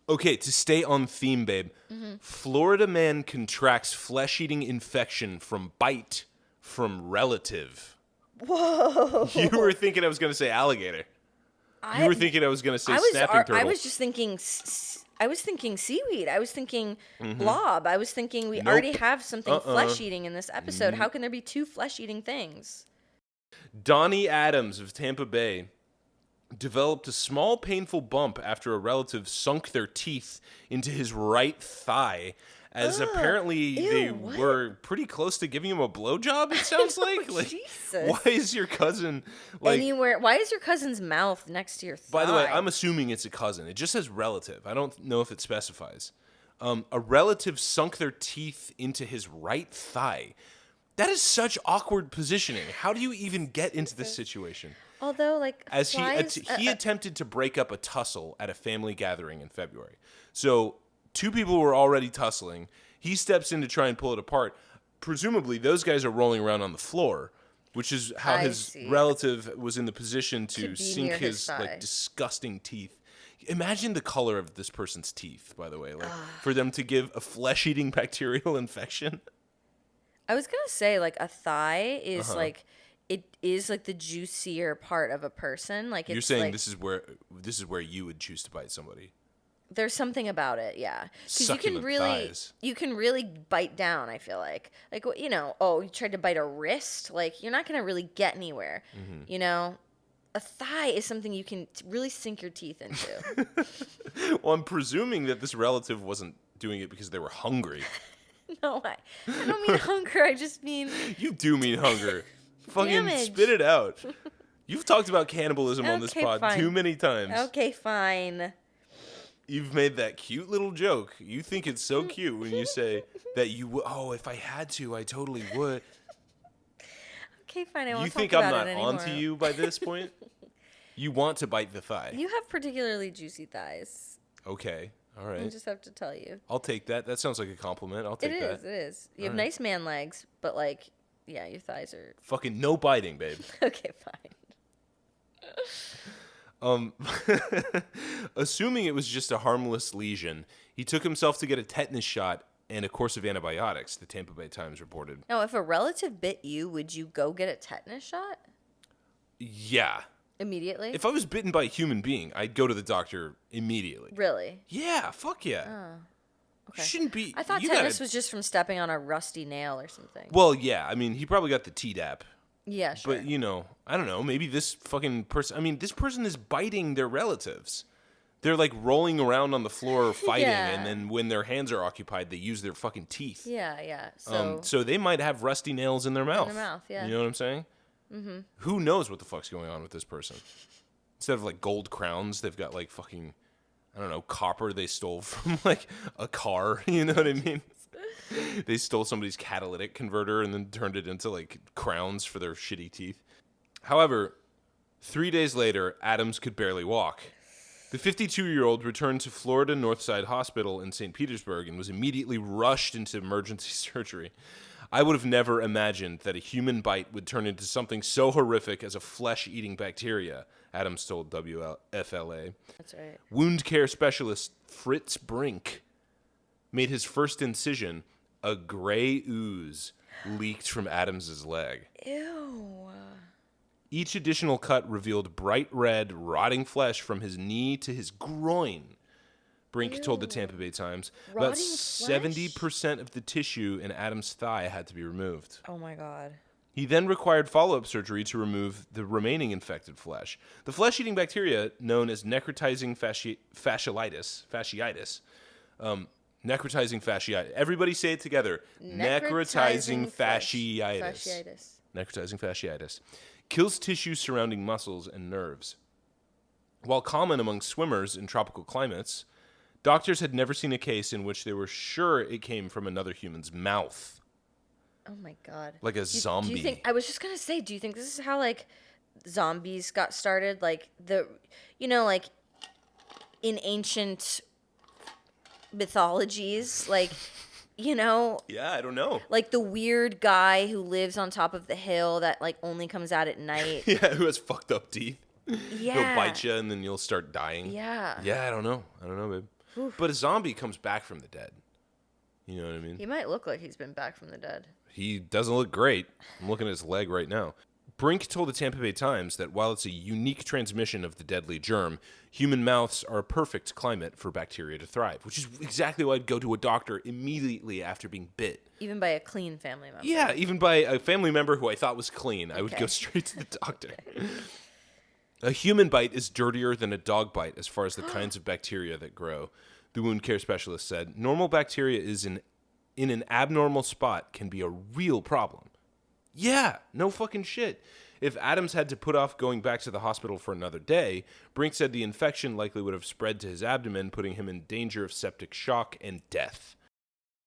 Okay, to stay on theme, babe. Florida man contracts flesh-eating infection from bite from relative. Whoa. You were thinking I was going to say alligator. You were thinking I was going to say snapping turtle. I was just thinking. I was thinking seaweed. I was thinking blob. I was thinking we already have something flesh-eating in this episode. How can there be two flesh-eating things? Donnie Adams of Tampa Bay developed a small painful bump after a relative sunk their teeth into his right thigh, as apparently they were pretty close to giving him a blowjob, it sounds like. Jesus. Why is your cousin anywhere? Why is your cousin's mouth next to your thigh? By the way, I'm assuming it's a cousin. It just says relative. I don't know if it specifies. A relative sunk their teeth into his right thigh. That is such awkward positioning. How do you even get into this situation? Although, as he attempted to break up a tussle at a family gathering in February. So 2 people were already tussling. He steps in to try and pull it apart. Presumably, those guys are rolling around on the floor, which is how his relative was in the position to sink his disgusting teeth. Imagine the color of this person's teeth, by the way, for them to give a flesh-eating bacterial infection. I was gonna say a thigh is it is the juicier part of a person. You're saying this is where you would choose to bite somebody. There's something about it, yeah. Because you can really bite down. I feel like you tried to bite a wrist. You're not gonna really get anywhere. A thigh is something you can really sink your teeth into. Well, I'm presuming that this relative wasn't doing it because they were hungry. No, I don't mean hunger. I just mean... You do mean hunger. Fucking spit it out. You've talked about cannibalism on this pod too many times. Okay, fine. You've made that cute little joke. You think it's so cute when you say that you would... Oh, if I had to, I totally would. Okay, fine. I won't You think talk I'm about not it onto you by this point? You want to bite the thigh. You have particularly juicy thighs. Okay. All right. I just have to tell you. I'll take that. That sounds like a compliment. I'll take that. It is. You have nice man legs, but yeah, your thighs are... Fucking no biting, babe. Okay, fine. Assuming it was just a harmless lesion, he took himself to get a tetanus shot and a course of antibiotics, the Tampa Bay Times reported. Now, if a relative bit you, would you go get a tetanus shot? Yeah. Immediately? If I was bitten by a human being, I'd go to the doctor immediately. Really? Yeah, fuck yeah. Oh, okay. You shouldn't be... I thought tetanus was just from stepping on a rusty nail or something. Well, yeah. I mean, he probably got the Tdap. Yeah, sure. But, I don't know. Maybe this fucking person... I mean, this person is biting their relatives. They're, rolling around on the floor fighting, and then when their hands are occupied, they use their fucking teeth. Yeah. So they might have rusty nails in their mouth. Yeah. You know what I'm saying? Mm-hmm. Who knows what the fuck's going on with this person? Instead of gold crowns, they've got fucking, I don't know, copper they stole from a car. You know what I mean? They stole somebody's catalytic converter and then turned it into crowns for their shitty teeth. However, 3 days later, Adams could barely walk. The 52-year-old returned to Florida Northside Hospital in St. Petersburg and was immediately rushed into emergency surgery. I would have never imagined that a human bite would turn into something so horrific as a flesh-eating bacteria, Adams told WFLA. That's right. Wound care specialist Fritz Brink made his first incision. A gray ooze leaked from Adams's leg. Ew. Each additional cut revealed bright red, rotting flesh from his knee to his groin. Brink told the Tampa Bay Times about 70% of the tissue in Adam's thigh had to be removed. Oh, my God. He then required follow-up surgery to remove the remaining infected flesh. The flesh-eating bacteria, known as necrotizing fasciitis. Necrotizing fasciitis. Everybody say it together. Necrotizing fasciitis. Necrotizing fasciitis. Kills tissue surrounding muscles and nerves. While common among swimmers in tropical climates, doctors had never seen a case in which they were sure it came from another human's mouth. Oh my God. Like a zombie. Do you think, I was just going to say, do you think this is how zombies got started? In ancient mythologies, Yeah, I don't know. The weird guy who lives on top of the hill that only comes out at night. Yeah, who has fucked up teeth. Yeah. He'll bite you and then you'll start dying. Yeah. Yeah, I don't know, babe. Oof. But a zombie comes back from the dead. You know what I mean? He might look like he's been back from the dead. He doesn't look great. I'm looking at his leg right now. Brink told the Tampa Bay Times that while it's a unique transmission of the deadly germ, human mouths are a perfect climate for bacteria to thrive, which is exactly why I'd go to a doctor immediately after being bit. Even by a clean family member. Yeah, even by a family member who I thought was clean. I would go straight to the doctor. Okay. A human bite is dirtier than a dog bite as far as the kinds of bacteria that grow. The wound care specialist said, normal bacteria is in an abnormal spot can be a real problem. Yeah, no fucking shit. If Adams had to put off going back to the hospital for another day, Brink said the infection likely would have spread to his abdomen, putting him in danger of septic shock and death.